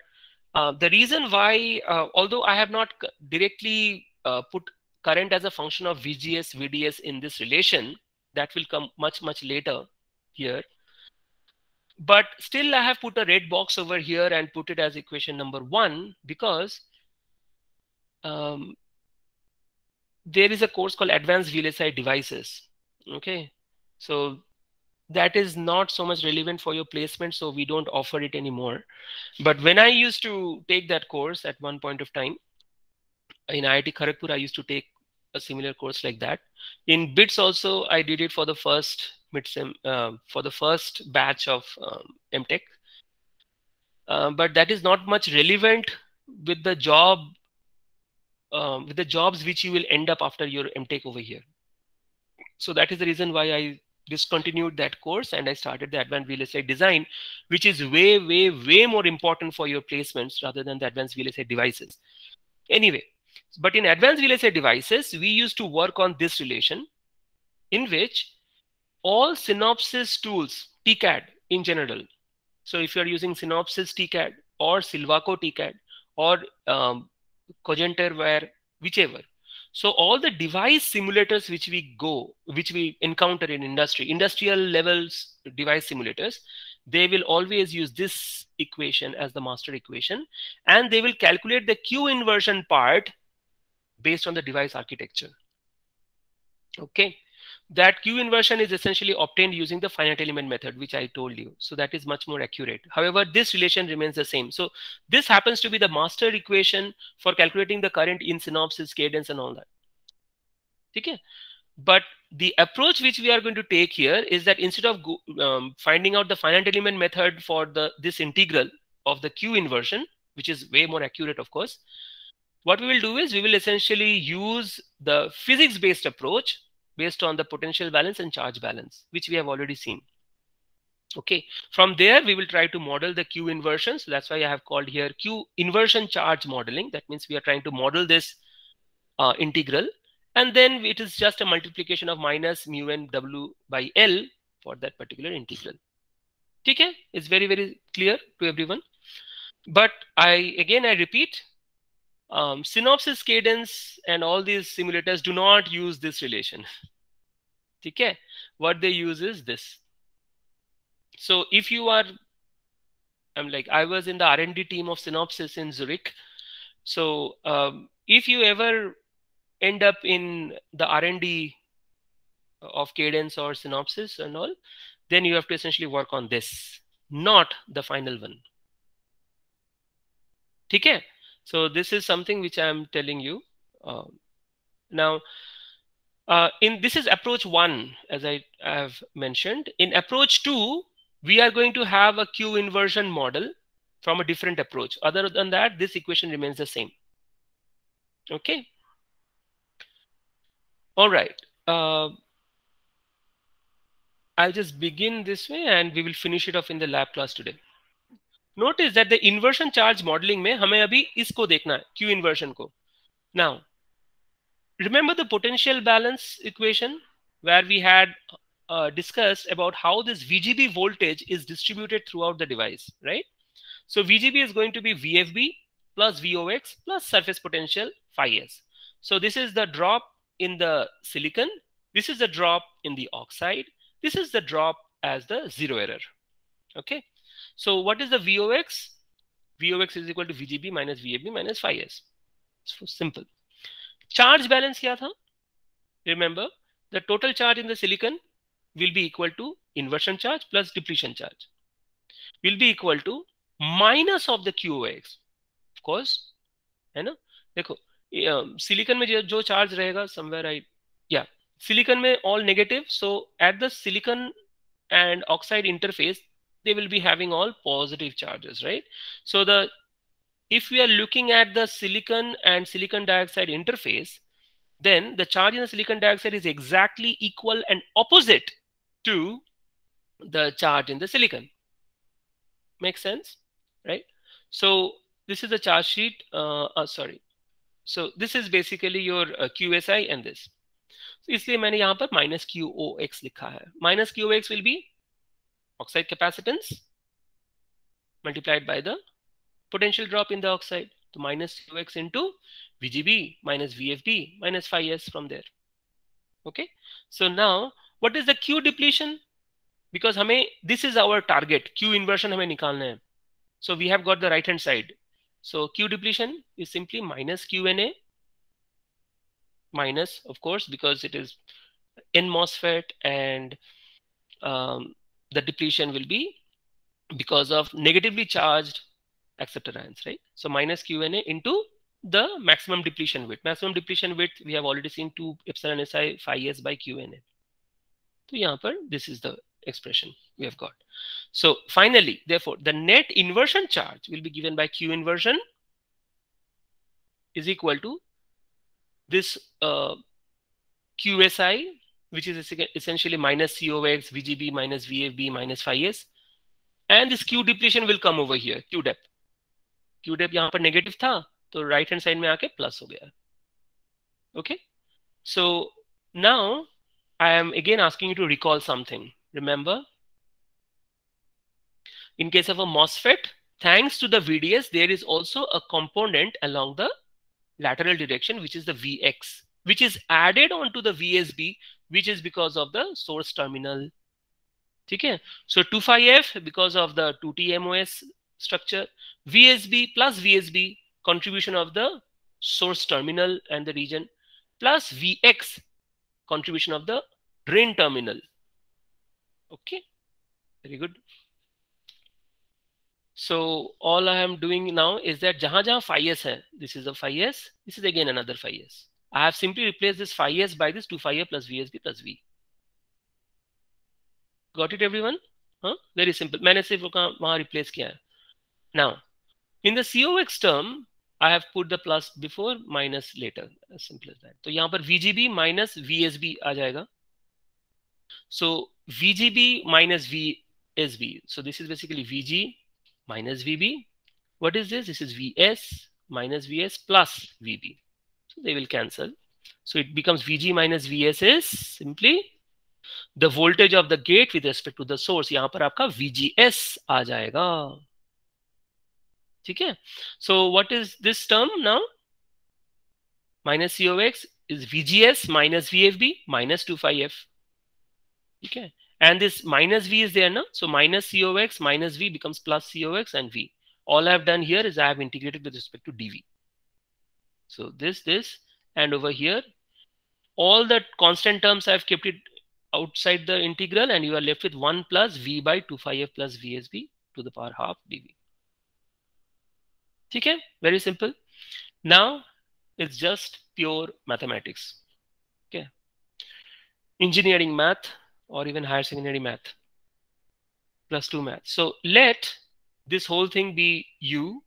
the reason why, although I have not directly put current as a function of VGS, VDS in this relation, that will come much, much later here. But still I have put a red box over here and put it as equation number 1 because there is a course called Advanced VLSI Devices. Okay, so that is not so much relevant for your placement, so we don't offer it anymore. But when I used to take that course at one point of time in IIT Kharagpur, I used to take a similar course like that. In BITS also, I did it for the first mid-sem, for the first batch of MTech. But that is not much relevant with the job, with the jobs which you will end up after your MTech over here. So that is the reason why I discontinued that course and I started the Advanced VLSI Design, which is way, way, way more important for your placements rather than the Advanced VLSI Devices. Anyway, but in Advanced VLSI Devices, we used to work on this relation in which all Synopsys tools, TCAD in general. So if you're using Synopsys TCAD or Silvaco TCAD or Cogenterware, whichever. So all the device simulators which we encounter in industrial levels device simulators, they will always use this equation as the master equation, and they will calculate the Q inversion part based on the device architecture. Okay, that Q inversion is essentially obtained using the finite element method, which I told you. So that is much more accurate. However, this relation remains the same. So this happens to be the master equation for calculating the current in synopsis, cadence, and all that. Okay? But the approach which we are going to take here is that instead of finding out the finite element method for this integral of the Q inversion, which is way more accurate, of course, what we will do is we will essentially use the physics-based approach based on the potential balance and charge balance, which we have already seen. Okay, from there we will try to model the Q inversion. So that's why I have called here Q inversion charge modeling. That means we are trying to model this integral, and then it is just a multiplication of minus mu n w by L for that particular integral. Okay, it's very, very clear to everyone. But I repeat, synopsis, cadence, and all these simulators do not use this relation. Okay, what they use is this. So if you are, I was in the R&D team of Synopsys in Zurich. So if you ever end up in the R&D of cadence or Synopsys and all, then you have to essentially work on this, not the final one. Okay, so this is something which I am telling you now. This is approach 1, as I have mentioned. In approach 2, we are going to have a Q inversion model from a different approach. Other than that, this equation remains the same. Okay. All right. I'll just begin this way and we will finish it off in the lab class today. Notice that the inversion charge modeling में हमें अभी इसको देखना है, Q inversion को. Now, remember the potential balance equation where we had discussed about how this VGB voltage is distributed throughout the device, right? So VGB is going to be VFB plus VOX plus surface potential phi S. So this is the drop in the silicon. This is the drop in the oxide. This is the drop as the zero error. Okay. So what is the VOX? VOX is equal to VGB minus VFB minus phi S. So simple. Charge balance kya tha? Remember, the total charge in the silicon will be equal to inversion charge plus depletion charge. Will be equal to minus of the QOX. Of course, है ना? देखो, silicon में जो charge रहेगा somewhere silicon में all negative. So at the silicon and oxide interface, they will be having all positive charges, right? So if we are looking at the silicon and silicon dioxide interface, then the charge in the silicon dioxide is exactly equal and opposite to the charge in the silicon. Makes sense, right? So this is the charge sheet. Sorry. So this is basically your QSI and this. So इसलिए मैंने यहाँ पर minus QOX लिखा है. Minus QOX will be oxide capacitance multiplied by the potential drop in the oxide. So minus QX into VGB minus VFB minus phi S from there. Okay. So now what is the Q depletion? Because this is our target. Q inversion हमें निकालना है. So we have got the right hand side. So Q depletion is simply minus QNA minus, of course, because it is N MOSFET, and the depletion will be because of negatively charged acceptor ions, right? So minus QNA into the maximum depletion width. Maximum depletion width we have already seen 2 epsilon Si phi S by QNA. So यहाँ पर this is the expression we have got. So finally, therefore, the net inversion charge will be given by Q inversion is equal to this QSI, which is essentially minus COX, VGB minus VFB minus phi S. And this Q depletion will come over here, Q dep. Q dep यहाँ पर negative था, तो right hand side में आके plus हो गया. Okay. So now I am again asking you to recall something. Remember, in case of a MOSFET, thanks to the VDS, there is also a component along the lateral direction, which is the VX, which is added onto the VSB, which is because of the source terminal. Okay. So 2 phi F because of the 2T MOS structure, VSB plus VSB contribution of the source terminal and the region, plus VX contribution of the drain terminal. Okay, very good. So all I am doing now is that jahan phi s hai, this is a phi s, this is again another phi s. I have simply replaced this phi s by this 2 phi a plus VSB plus V. Got it everyone? Huh? Very simple. मैंने सिर्फ वहाँ replace किया है. Now, in the COX term, I have put the plus before, minus later. As simple as that. तो यहाँ पर VGB minus VSB आ जाएगा. So VGB minus VSB. So this is basically VG minus VB. What is this? This is VS minus VS plus VB. So they will cancel. So it becomes VG minus VS is simply the voltage of the gate with respect to the source. यहाँ पर आपका VGS आ जाएगा. ठीक है? So what is this term now? Minus COX is VGS minus VFB minus 2 phi F. Okay, and this minus V is there now. So minus COX minus V becomes plus COX and V. All I have done here is I have integrated with respect to dV. So this, and over here, all the constant terms I have kept it outside the integral, and you are left with 1 plus V by 2 phi F plus VSB to the power half dV. Okay, very simple. Now it's just pure mathematics. Okay, engineering math or even higher secondary math plus 2 math. So let this whole thing be U.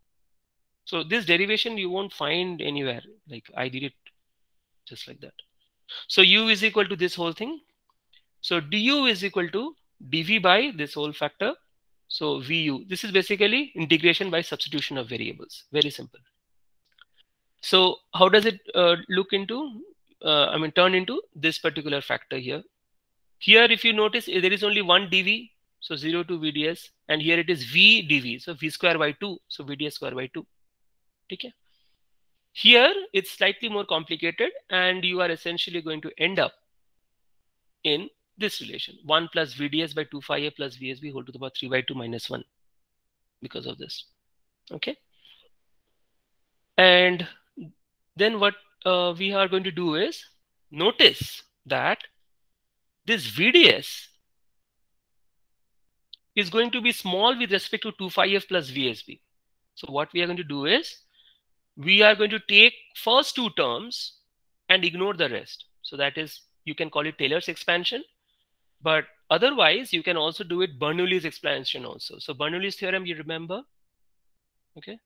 So this derivation you won't find anywhere. Like I did it just like that. So U is equal to this whole thing. So du is equal to dv by this whole factor. So vu. This is basically integration by substitution of variables. Very simple. So how does it look into? Turn into this particular factor here. Here, if you notice, there is only one dv, so 0 to vds, and here it is v dv, so v square by 2, so vds square by 2. Okay. Here it's slightly more complicated, and you are essentially going to end up in this relation: 1 plus vds by 2 phi a plus vsb whole to the power 3 by 2 minus 1 because of this. Okay. And then what we are going to do is notice that this VDS is going to be small with respect to 2 phi f plus VSB. So what we are going to do is we are going to take first two terms and ignore the rest. So that is, you can call it Taylor's expansion, but otherwise you can also do it Bernoulli's expansion also. So Bernoulli's theorem, you remember? Okay.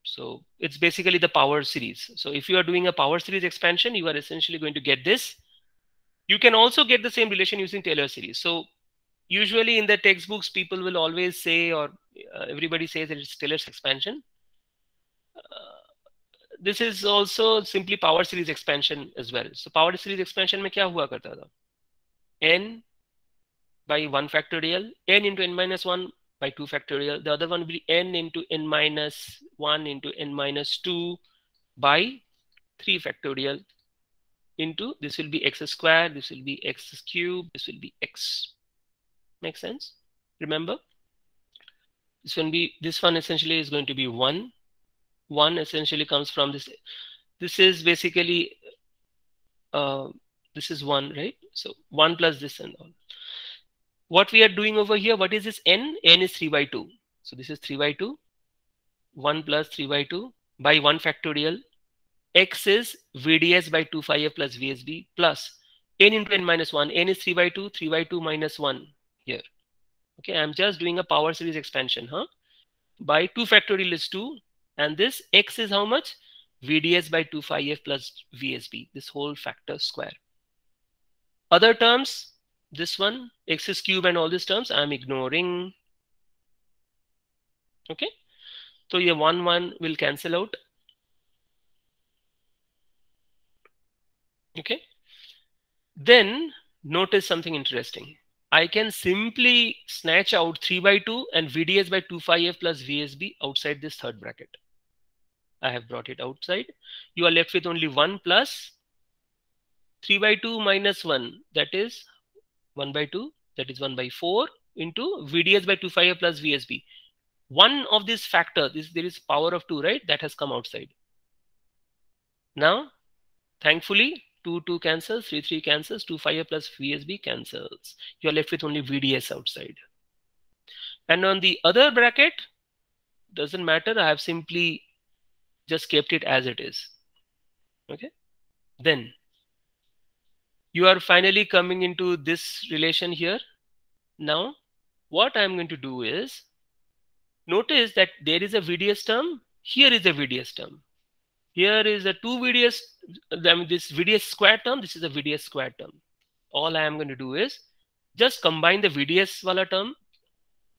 So it's basically the power series. So if you are doing a power series expansion, you are essentially going to get this. You can also get the same relation using Taylor series. So usually in the textbooks, people will always say, or everybody says that it's Taylor's expansion. This is also simply power series expansion as well. So power series expansion में क्या हुआ करता था? N by 1 factorial, n into n minus 1 by 2 factorial. The other one will be n into n minus 1 into n minus 2 by 3 factorial into, this will be x squared, this will be x cubed, this will be x. Make sense? Remember? This one essentially is going to be 1. 1 essentially comes from this. This is basically, this is 1, right? So 1 plus this and all. What we are doing over here, what is this n? N is 3 by 2. So this is 3 by 2. 1 plus 3 by 2 by 1 factorial. X is VDS by 2 phi f plus VSB plus n into n minus 1. N is 3 by 2, 3 by 2 minus 1 here. Okay, I'm just doing a power series expansion. By 2 factorial is 2. And this x is how much? VDS by 2 phi f plus VSB. This whole factor square. Other terms, this one, x is cube and all these terms, I'm ignoring. Okay. So your 1 will cancel out. Okay. Then notice something interesting. I can simply snatch out 3 by 2 and VDS by 2 phi f plus VSB outside this third bracket. I have brought it outside. You are left with only 1 plus 3 by 2 minus 1. That is 1 by 2. That is 1 by 4 into VDS by 2 phi f plus VSB. One of this factor, there is power of 2, right? That has come outside. Now, thankfully, 2 cancels, 3 cancels, 2 5 plus VSB cancels. You are left with only VDS outside. And on the other bracket, doesn't matter. I have simply just kept it as it is. Okay. Then you are finally coming into this relation here. Now, what I'm going to do is, notice that there is a VDS term. Here is a VDS term. Here is a 2 VDS, I mean this VDS square term, this is a VDS square term. All I am going to do is just combine the VDS wala term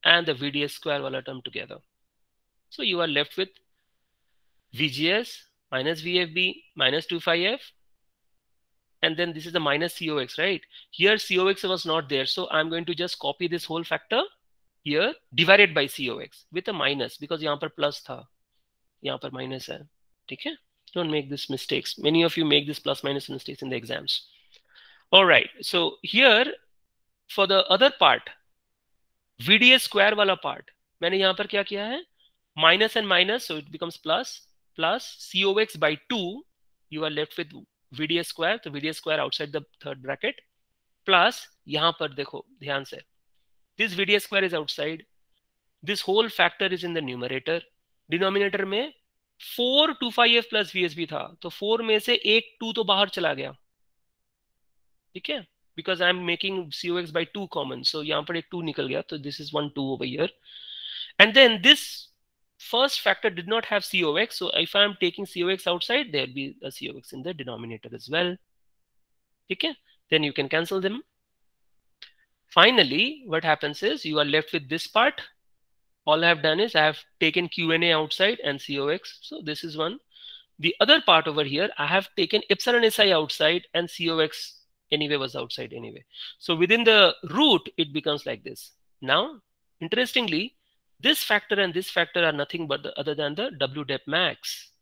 and the VDS square wala term together. So you are left with VGS minus VFB minus 25F, and then this is the minus COX, right? Here COX was not there, so I'm going to just copy this whole factor here divided by COX with a minus, because यहाँ पर plus था, यहाँ पर minus है. Okay? Don't make these mistakes. Many of you make this plus minus mistakes in the exams. All right. So here for the other part, VDS square wala part, मैंने यहाँ पर क्या किया है? Minus and minus, so it becomes plus COX by 2. You are left with VDS square. So VDS square outside the third bracket plus यहाँ पर देखो ध्यान से, this VDS square is outside. This whole factor is in the numerator. Denominator में 4 25F plus VSB था, तो 4 में से एक 2 तो बाहर चला गया, ठीक है, because I am making COX by 2 common, so यहाँ पर एक 2 निकल गया, तो this is 1 2 over here. And then this first factor did not have COX, so if I am taking COX outside, there will be a COX in the denominator as well. Okay, then you can cancel them. Finally, what happens is you are left with this part. All I have done is I have taken QNA outside and COX. So this is one. The other part over here, I have taken epsilon SI outside and COX anyway was outside anyway. So within the root, it becomes like this. Now, interestingly, this factor and this factor are nothing but other than the WDEP max,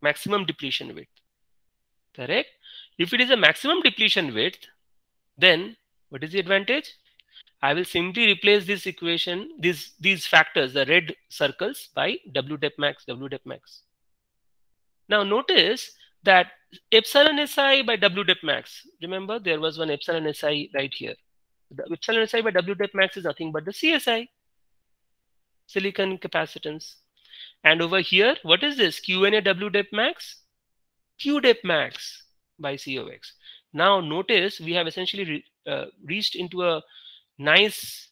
maximum depletion width. Correct? If it is a maximum depletion width, then what is the advantage? I will simply replace this equation, these factors, the red circles, by WDEP max, WDEP max. Now notice that epsilon SI by WDEP max, remember there was one epsilon SI right here. The epsilon SI by WDEP max is nothing but the CSI, silicon capacitance. And over here, what is this? QNA WDEP max? QDEP max by COX. Now notice we have essentially reached into a nice,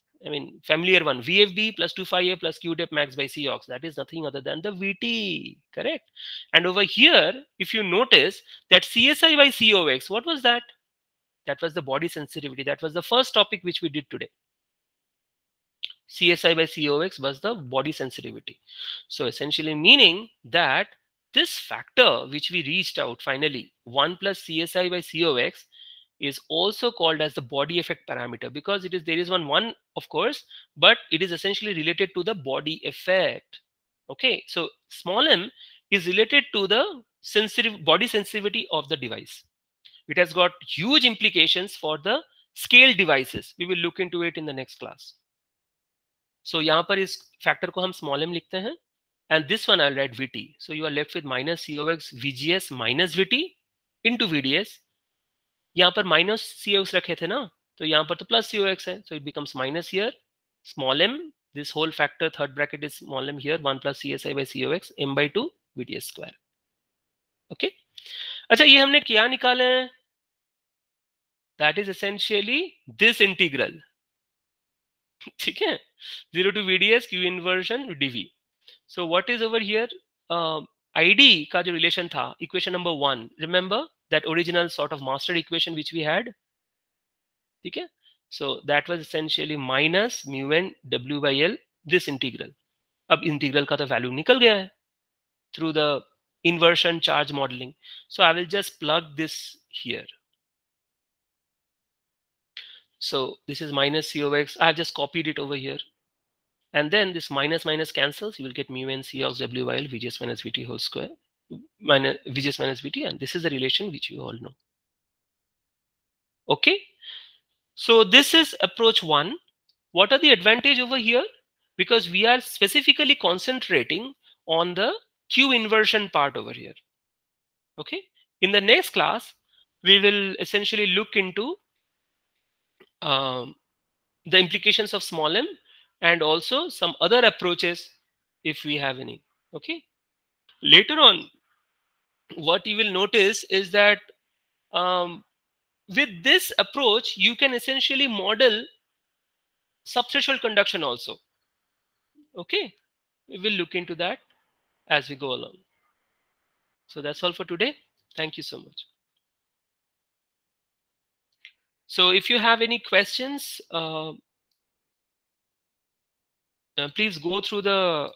familiar one, VFB plus 25A plus QDEP max by COX. That is nothing other than the VT, correct? And over here, if you notice that CSI by COX, what was that? That was the body sensitivity. That was the first topic which we did today. CSI by COX was the body sensitivity. So essentially meaning that this factor which we reached out finally, 1 plus CSI by COX, is also called as the body effect parameter, because there is one of course, but it is essentially related to the body effect. Okay, so small m is related to the body sensitivity of the device. It has got huge implications for the scale devices. We will look into it in the next class. So यहाँ पर इस factor को हम small m लिखते हैं, and this one I'll write VT. So you are left with minus COX VGS minus VT into VDS. यहाँ पर minus COX रखे थे ना, तो यहाँ पर तो plus COX है, so it becomes minus here, small m, this whole factor third bracket is small m here, 1 plus CSI by COX, m by 2 VDS square. Okay, अच्छा ये हमने क्या निकाले हैं? That is essentially this integral. ठीक है, 0 to VDS Q inversion dV. So what is over here? ID का जो relation था, equation number 1, remember that original sort of master equation which we had? Okay, so that was essentially minus mu n W by L, this integral. अब integral का तो value निकल गया है through the inversion charge modeling. So I will just plug this here. So this is minus COX. I have just copied it over here. And then this minus minus cancels. You will get mu n COX W by L VGS minus VT whole square. Minus VGS minus VT, and this is the relation which you all know. Okay, so this is approach 1. What are the advantage over here? Because we are specifically concentrating on the Q inversion part over here. Okay, in the next class we will essentially look into um, the implications of small m and also some other approaches if we have any. Okay. Later on, what you will notice is that um, with this approach, you can essentially model subthreshold conduction also. Okay. We will look into that as we go along. So that's all for today. Thank you so much. So if you have any questions, please go through the